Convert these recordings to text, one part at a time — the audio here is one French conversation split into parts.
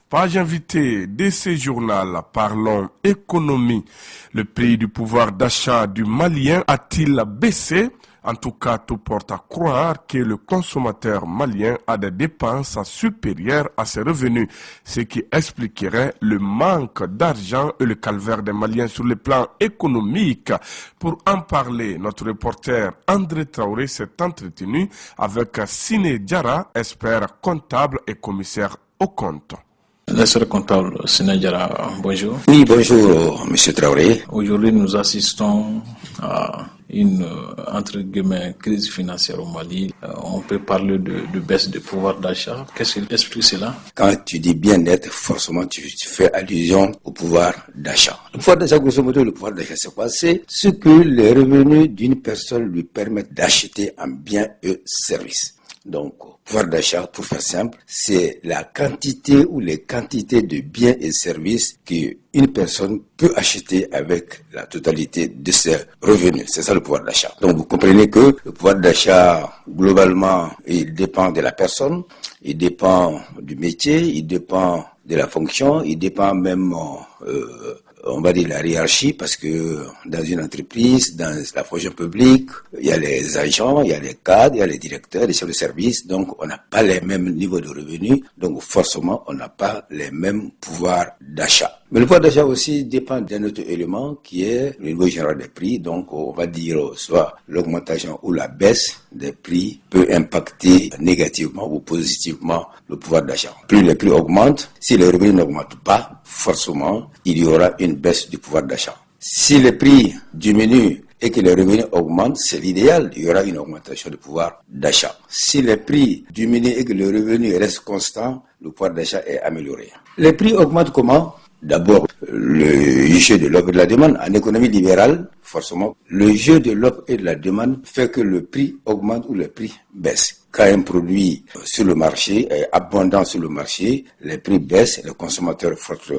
Page invitée de ce journal, parlons économie. Le prix du pouvoir d'achat du Malien a-t-il baissé? En tout cas, tout porte à croire que le consommateur malien a des dépenses supérieures à ses revenus, ce qui expliquerait le manque d'argent et le calvaire des Maliens sur le plan économique. Pour en parler, notre reporter André Traoré s'est entretenu avec Sine Diarra, expert comptable et commissaire au compte. L'expert comptable Sine Diarra, bonjour. Oui, bonjour, monsieur Traoré. Aujourd'hui, nous assistons à une, entre guillemets, crise financière au Mali. On peut parler de baisse de pouvoir d'achat. Qu'est-ce qui explique cela? Quand tu dis bien-être, forcément, tu fais allusion au pouvoir d'achat. Le pouvoir d'achat, grosso modo, le pouvoir d'achat, c'est quoi? C'est ce que les revenus d'une personne lui permettent d'acheter en biens et services. Donc, pouvoir d'achat, pour faire simple, c'est la quantité ou les quantités de biens et services qu'une personne peut acheter avec la totalité de ses revenus. C'est ça le pouvoir d'achat. Donc, vous comprenez que le pouvoir d'achat, globalement, il dépend de la personne, il dépend du métier, il dépend de la fonction, il dépend même on va dire la hiérarchie, parce que dans une entreprise, dans la fonction publique, il y a les agents, il y a les cadres, il y a les directeurs, les chefs de service, donc on n'a pas les mêmes niveaux de revenus, donc forcément on n'a pas les mêmes pouvoirs d'achat. Mais le pouvoir d'achat aussi dépend d'un autre élément qui est le niveau général des prix, donc on va dire soit l'augmentation ou la baisse des prix peut impacter négativement ou positivement le pouvoir d'achat. Plus les prix augmentent, si les revenus n'augmentent pas, forcément il y aura une baisse du pouvoir d'achat. Si les prix diminuent et que les revenus augmentent, c'est l'idéal, il y aura une augmentation du pouvoir d'achat. Si les prix diminuent et que le revenu reste constant, le pouvoir d'achat est amélioré. Les prix augmentent comment? D'abord, le jeu de l'offre et de la demande. En économie libérale, forcément, le jeu de l'offre et de la demande fait que le prix augmente ou le prix baisse. Quand un produit sur le marché est abondant sur le marché, les prix baissent, les consommateurs frottent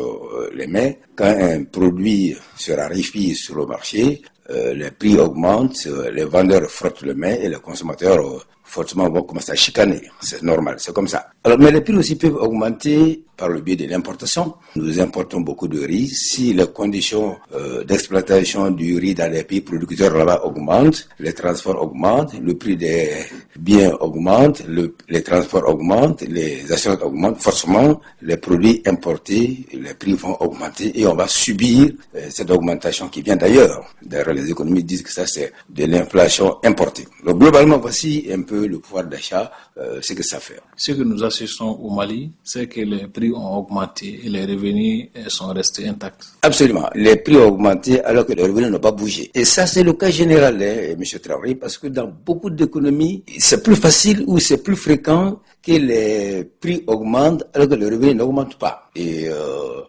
les mains. Quand un produit se raréfie sur le marché, les prix augmentent, les vendeurs frottent les mains et les consommateurs fortement vont commencer à chicaner. C'est normal, c'est comme ça. Alors, mais les prix aussi peuvent augmenter par le biais de l'importation. Nous importons beaucoup de riz. Si les conditions d'exploitation du riz dans les pays producteurs là-bas augmentent, les transports augmentent, le prix des biens augmente, les transports augmentent, les assurances augmentent, forcément les produits importés, les prix vont augmenter et on va subir cette augmentation qui vient d'ailleurs. D'ailleurs, les économistes disent que ça c'est de l'inflation importée. Donc globalement, voici un peu le pouvoir d'achat, ce que ça fait. Ce que nous assistons au Mali, c'est que les prix ont augmenté et les revenus sont restés intacts. Absolument. Les prix ont augmenté alors que les revenus n'ont pas bougé. Et ça, c'est le cas général, M. Traoré, parce que dans beaucoup d'économies, c'est plus facile ou c'est plus fréquent que les prix augmentent alors que les revenus n'augmentent pas. Et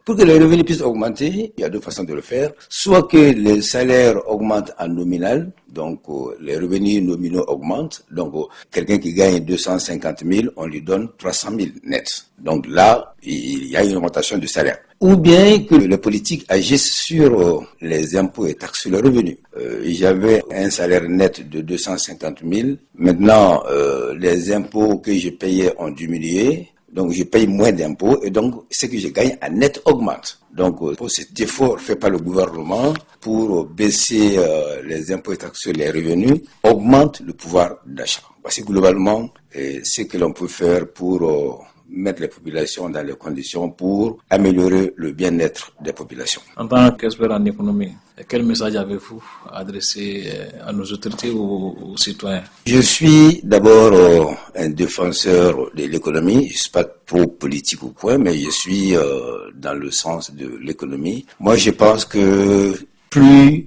pour que les revenus puissent augmenter, il y a deux façons de le faire. Soit que les salaires augmentent en nominal, donc les revenus nominaux augmentent. Donc quelqu'un qui gagne 250 000, on lui donne 300 000 nets. Donc là, il y a une augmentation du salaire. Ou bien que les politiques agissent sur les impôts et taxes sur le revenu. J'avais un salaire net de 250 000. Maintenant, les impôts que je payais ont diminué. Donc, je paye moins d'impôts et donc, ce que je gagne en net augmente. Donc, pour cet effort fait par le gouvernement pour baisser les impôts et taxes sur les revenus, augmente le pouvoir d'achat. Voici globalement ce que l'on peut faire pour mettre les populations dans les conditions pour améliorer le bien-être des populations. En tant qu'expert en économie, quel message avez-vous adressé à nos autorités ou aux citoyens? Je suis d'abord un défenseur de l'économie. Je ne suis pas trop politique au point, mais je suis dans le sens de l'économie. Moi, je pense que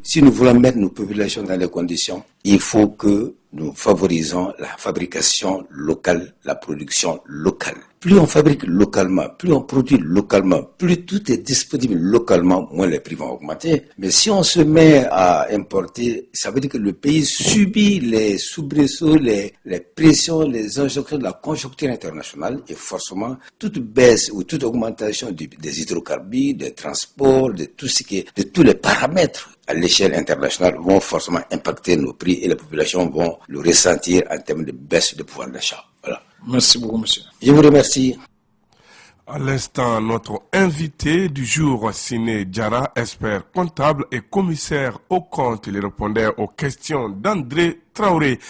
si nous voulons mettre nos populations dans les conditions, il faut que nous favorisons la fabrication locale, la production locale. Plus on fabrique localement, plus on produit localement, plus tout est disponible localement, moins les prix vont augmenter. Mais si on se met à importer, ça veut dire que le pays subit les soubresauts, les pressions, les injonctions de la conjoncture internationale et forcément toute baisse ou toute augmentation des hydrocarbures, des transports, de tout ce qui est, de tous les paramètres à l'échelle internationale vont forcément impacter nos prix et les populations vont le ressentir en termes de baisse de pouvoir d'achat. Voilà. Merci beaucoup, monsieur. Je vous remercie. À l'instant, notre invité du jour, Siné Diarra, expert comptable et commissaire au compte. Il répondait aux questions d'André Traoré.